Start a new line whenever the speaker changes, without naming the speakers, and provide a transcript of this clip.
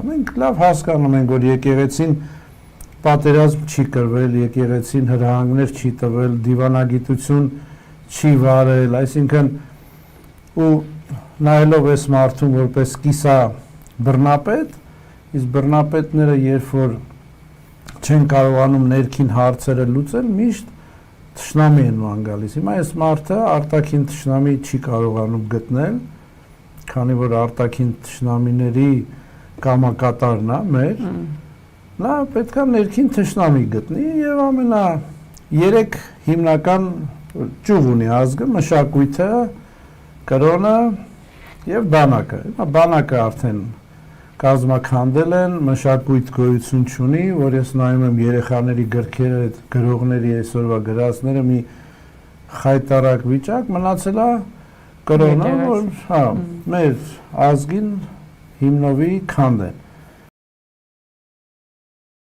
Մենք լավ հասկանում ենք, որ եկեղեցին պատերազմ չի կրվել, եկեղեցին հրահանգներ չի տվել, դիվանագիտություն չի վարել, այսինքն ու նայելով այս մարդուն որպես կիսա բռնապետ, իսկ բռնապետները երբ որ չեն կարողանում ներքին հարցերը լուծել, միշտ թշնամի են ման գալիս։ Հիմա այս մարդը արտաքին թշնամի չի կարողանում գտնել, քանի որ արտաքին թշնամիների կամակատարն է մեր, նա պետք է ներքին թշնամի գտնի եւ ամենա 3 հիմնական ճյուղ ունի ազգը, մշակույթը, կրոնը եւ բանակը։ Հիմա բանակը արդեն կազմաքանդել են, մշակույթ գոյություն չունի, որ ես նայում եմ երեխաների գրքերը, այդ գրողների այսօրվա գրածները մի խայտարակ վիճակ, մնացել է կրոնը, որ մեր ազգին հիմնովի քանդեն։